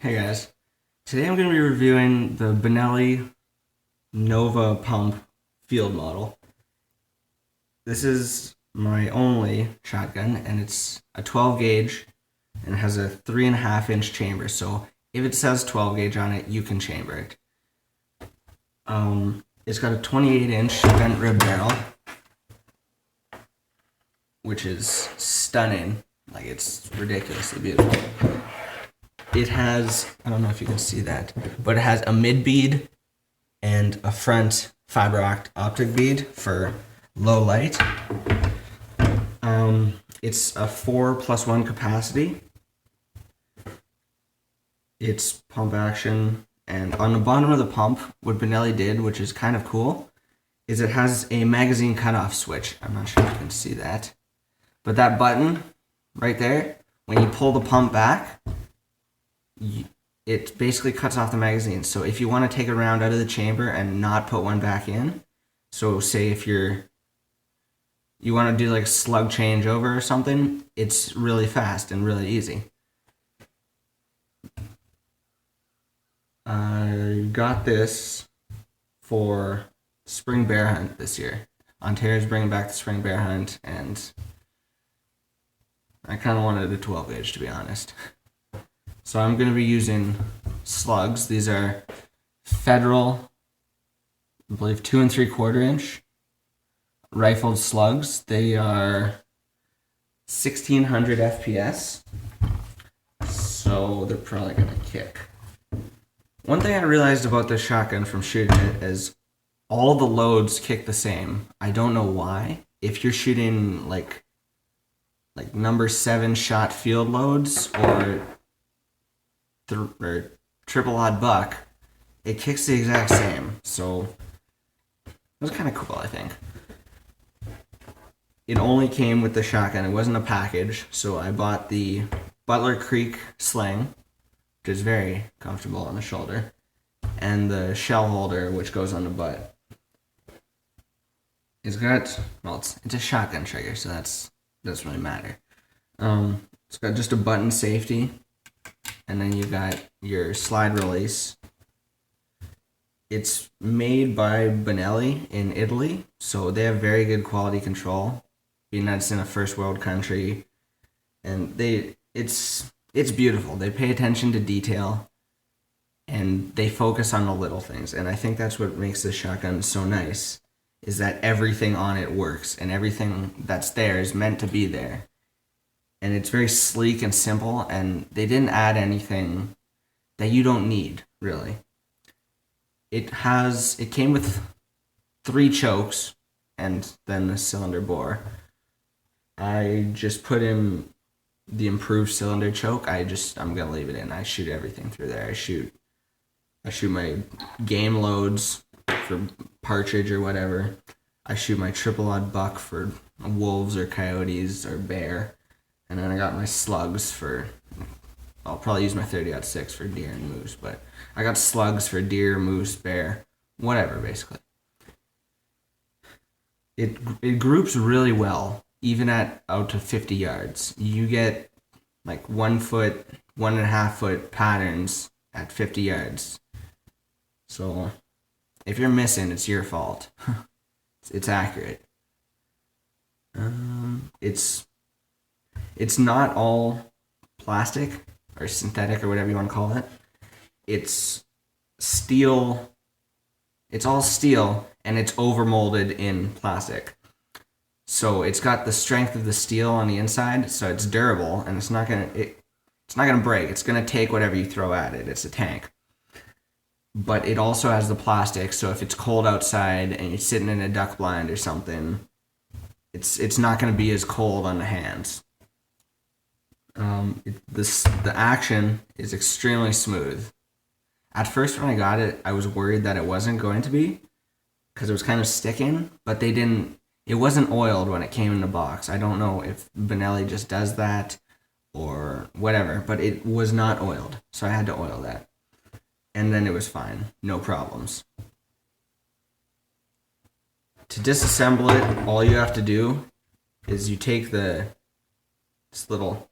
Hey guys, today I'm going to be reviewing the Benelli Nova Pump Field Model. This is my only shotgun, and it's a 12 gauge and it has a 3.5-inch chamber. So if it says 12 gauge on it, you can chamber it. It's got a 28-inch vent rib barrel, which is stunning. Like, it's ridiculously beautiful. It has, I don't know if you can see that, but it has a mid bead and a front fiber optic bead for low light. It's a 4+1 capacity. It's pump action, and on the bottom of the pump, what Benelli did, which is kind of cool, is it has a magazine cutoff switch. I'm not sure if you can see that, but that button right there, when you pull the pump back, it basically cuts off the magazine. So if you want to take a round out of the chamber and not put one back in, so say if you want to do like slug changeover or something, it's really fast and really easy. I got this for spring bear hunt this year. Ontario's bringing back the spring bear hunt, and I kind of wanted a 12 gauge, to be honest. So I'm going to be using slugs. These are Federal, I believe, 2 3/4 inch rifled slugs. They are 1600 FPS, so they're probably going to kick. One thing I realized about this shotgun from shooting it is all the loads kick the same. I don't know why. If you're shooting like number 7 shot field loads or triple odd buck, it kicks the exact same. So it was kind of cool, I think. It only came with the shotgun. It wasn't a package, so I bought the Butler Creek sling, which is very comfortable on the shoulder, and the shell holder, which goes on the butt. It's got, well, it's a shotgun trigger, so that doesn't really matter. It's got just a button safety, and then you've got your slide release. It's made by Benelli in Italy, so they have very good quality control, being that it's in a first world country, and it's beautiful. They pay attention to detail, and they focus on the little things, and I think that's what makes this shotgun so nice, is that everything on it works, and everything that's there is meant to be there. And it's very sleek and simple, and they didn't add anything that you don't need, really. It came with 3 chokes and then the cylinder bore. I just put in the improved cylinder choke. I'm gonna leave it in. I shoot everything through there. I shoot my game loads for partridge or whatever. I shoot my triple odd buck for wolves or coyotes or bear. And then I got my slugs for, I'll probably use my 30-06 for deer and moose, but I got slugs for deer, moose, bear, whatever, basically. It groups really well, even at out to 50 yards. You get like 1 foot, 1.5 foot patterns at 50 yards. So if you're missing, it's your fault. It's accurate. It's not all plastic or synthetic or whatever you want to call it. It's steel. It's all steel, and it's overmolded in plastic. So it's got the strength of the steel on the inside, so it's durable, and it's not gonna break. It's gonna take whatever you throw at it. It's a tank. But it also has the plastic, so if it's cold outside and you're sitting in a duck blind or something, it's not gonna be as cold on the hands. The action is extremely smooth. At first, when I got it, I was worried that it wasn't going to be, because it was kind of sticking, but it wasn't oiled when it came in the box. I don't know if Benelli just does that or whatever, but it was not oiled, so I had to oil that. And then it was fine, no problems. To disassemble it, all you have to do is you take this little,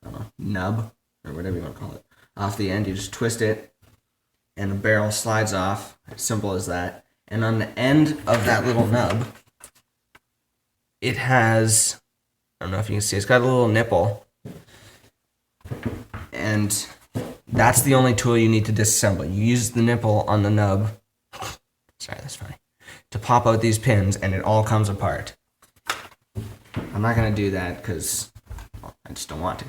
I don't know, nub or whatever you want to call it, off the end. You just twist it, and the barrel slides off. As simple as that. And on the end of that little nub, it has, I don't know if you can see, it's got a little nipple. And that's the only tool you need to disassemble. You use the nipple on the nub, sorry, that's funny, to pop out these pins, and it all comes apart. I'm not going to do that because I just don't want to.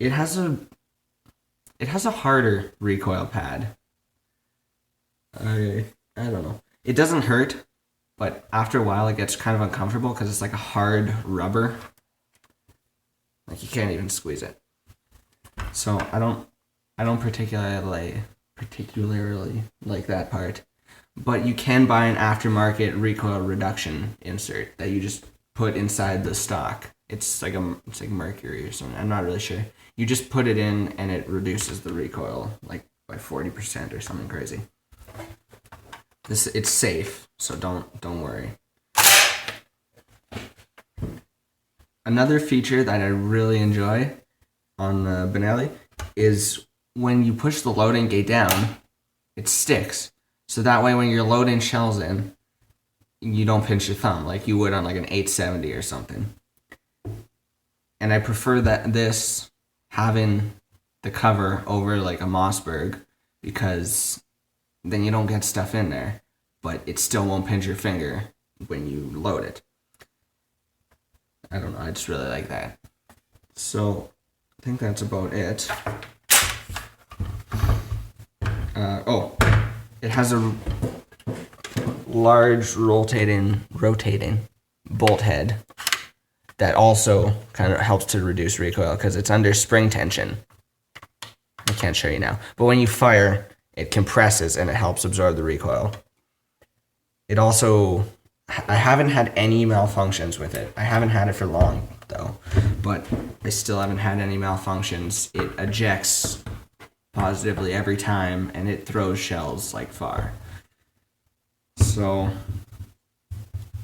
It has a harder recoil pad. I don't know. It doesn't hurt, but after a while it gets kind of uncomfortable because it's like a hard rubber. Like you can't even squeeze it. So I don't particularly like that part. But you can buy an aftermarket recoil reduction insert that you just put inside the stock. It's like mercury or something. I'm not really sure. You just put it in and it reduces the recoil like by 40% or something crazy. It's safe, so don't worry. Another feature that I really enjoy on the Benelli is when you push the loading gate down, it sticks. So that way when you're loading shells in, you don't pinch your thumb like you would on like an 870 or something. And I prefer that this having the cover over like a Mossberg because then you don't get stuff in there, but it still won't pinch your finger when you load it. I don't know, I just really like that. So I think that's about it. It has a large rotating bolt head that also kind of helps to reduce recoil because it's under spring tension. I can't show you now, but when you fire, it compresses and it helps absorb the recoil. It also, I haven't had any malfunctions with it. I haven't had it for long though, but I still haven't had any malfunctions. It ejects positively every time and it throws shells like far. So,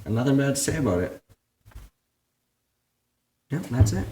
nothing bad to say about it. Yep, that's it.